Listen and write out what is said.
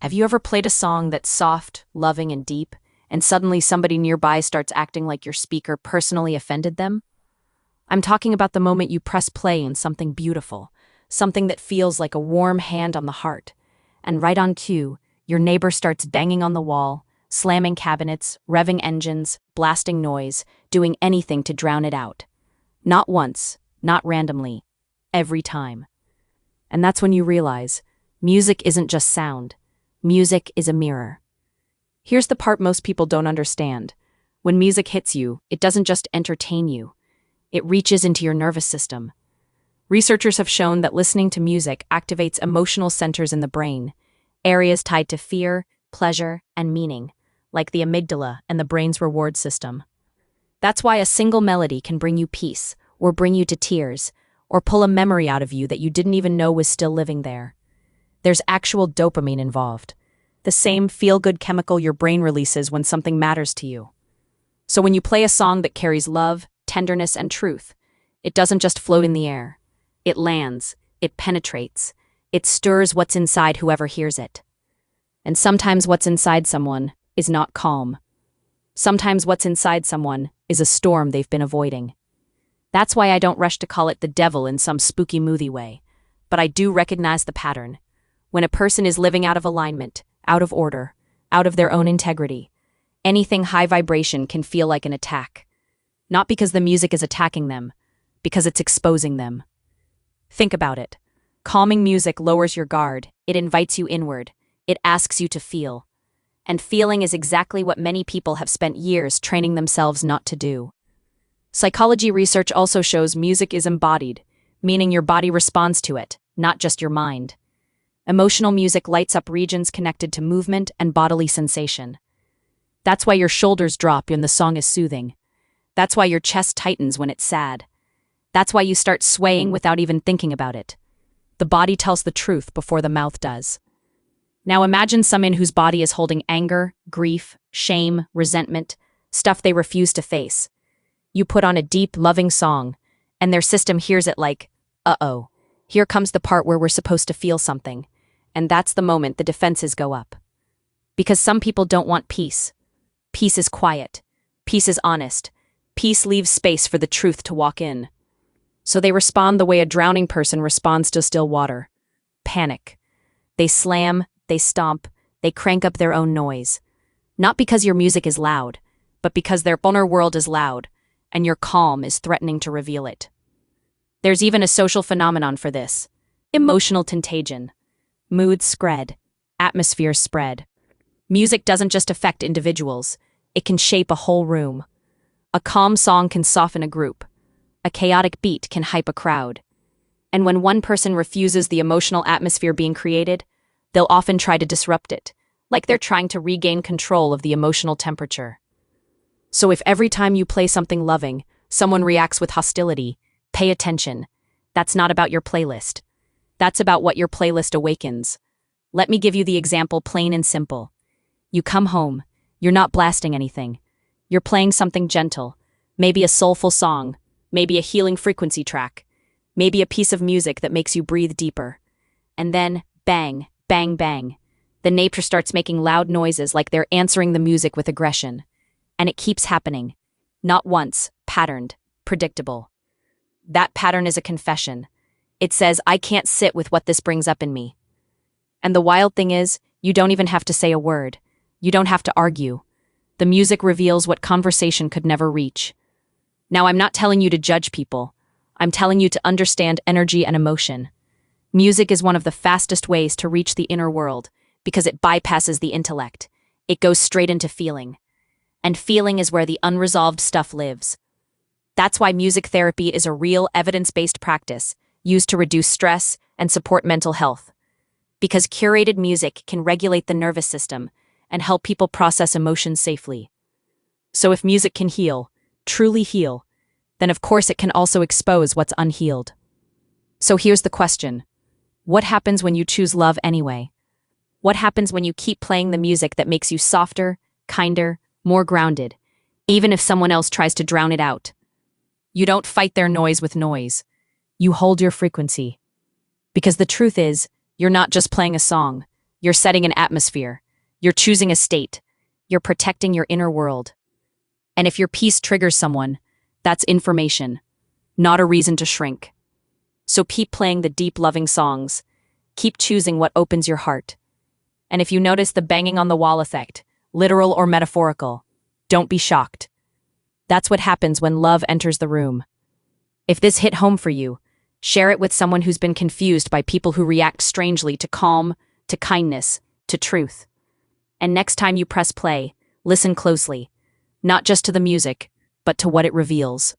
Have you ever played a song that's soft, loving, and deep, and suddenly somebody nearby starts acting like your speaker personally offended them? I'm talking about the moment you press play on something beautiful, something that feels like a warm hand on the heart, and right on cue, your neighbor starts banging on the wall, slamming cabinets, revving engines, blasting noise, doing anything to drown it out. Not once, not randomly, every time. And that's when you realize, music isn't just sound. Music is a mirror. Here's the part most people don't understand. When music hits you, it doesn't just entertain you. It reaches into your nervous system. Researchers have shown that listening to music activates emotional centers in the brain, areas tied to fear, pleasure, and meaning, like the amygdala and the brain's reward system. That's why a single melody can bring you peace, or bring you to tears, or pull a memory out of you that you didn't even know was still living there. There's actual dopamine involved, the same feel-good chemical your brain releases when something matters to you. So when you play a song that carries love, tenderness, and truth, it doesn't just float in the air. It lands, it penetrates, it stirs what's inside whoever hears it. And sometimes what's inside someone is not calm. Sometimes what's inside someone is a storm they've been avoiding. That's why I don't rush to call it the devil in some spooky movie way, but I do recognize the pattern. When a person is living out of alignment, out of order, out of their own integrity, anything high vibration can feel like an attack. Not because the music is attacking them, because it's exposing them. Think about it. Calming music lowers your guard, it invites you inward, it asks you to feel. And feeling is exactly what many people have spent years training themselves not to do. Psychology research also shows music is embodied, meaning your body responds to it, not just your mind. Emotional music lights up regions connected to movement and bodily sensation. That's why your shoulders drop when the song is soothing. That's why your chest tightens when it's sad. That's why you start swaying without even thinking about it. The body tells the truth before the mouth does. Now imagine someone whose body is holding anger, grief, shame, resentment, stuff they refuse to face. You put on a deep, loving song, and their system hears it like, uh-oh, here comes the part where we're supposed to feel something. And that's the moment the defenses go up. Because some people don't want peace. Peace is quiet. Peace is honest. Peace leaves space for the truth to walk in. So they respond the way a drowning person responds to still water. Panic. They slam, they stomp, they crank up their own noise. Not because your music is loud, but because their inner world is loud, and your calm is threatening to reveal it. There's even a social phenomenon for this. Emotional contagion. Moods spread. Atmospheres spread. Music doesn't just affect individuals, it can shape a whole room. A calm song can soften a group. A chaotic beat can hype a crowd. And when one person refuses the emotional atmosphere being created, they'll often try to disrupt it, like they're trying to regain control of the emotional temperature. So if every time you play something loving, someone reacts with hostility, pay attention. That's not about your playlist. That's about what your playlist awakens. Let me give you the example plain and simple. You come home, you're not blasting anything. You're playing something gentle, maybe a soulful song, maybe a healing frequency track, maybe a piece of music that makes you breathe deeper. And then, bang, bang, bang. The neighbor starts making loud noises like they're answering the music with aggression. And it keeps happening. Not once, patterned, predictable. That pattern is a confession. It says, I can't sit with what this brings up in me. And the wild thing is, you don't even have to say a word. You don't have to argue. The music reveals what conversation could never reach. Now, I'm not telling you to judge people. I'm telling you to understand energy and emotion. Music is one of the fastest ways to reach the inner world because it bypasses the intellect. It goes straight into feeling. And feeling is where the unresolved stuff lives. That's why music therapy is a real evidence-based practice used to reduce stress and support mental health. Because curated music can regulate the nervous system and help people process emotions safely. So if music can heal, truly heal, then of course it can also expose what's unhealed. So here's the question. What happens when you choose love anyway? What happens when you keep playing the music that makes you softer, kinder, more grounded, even if someone else tries to drown it out? You don't fight their noise with noise. You hold your frequency. Because the truth is, you're not just playing a song. You're setting an atmosphere. You're choosing a state. You're protecting your inner world. And if your piece triggers someone, that's information, not a reason to shrink. So keep playing the deep, loving songs. Keep choosing what opens your heart. And if you notice the banging on the wall effect, literal or metaphorical, don't be shocked. That's what happens when love enters the room. If this hit home for you, share it with someone who's been confused by people who react strangely to calm, to kindness, to truth. And next time you press play, listen closely, not just to the music, but to what it reveals.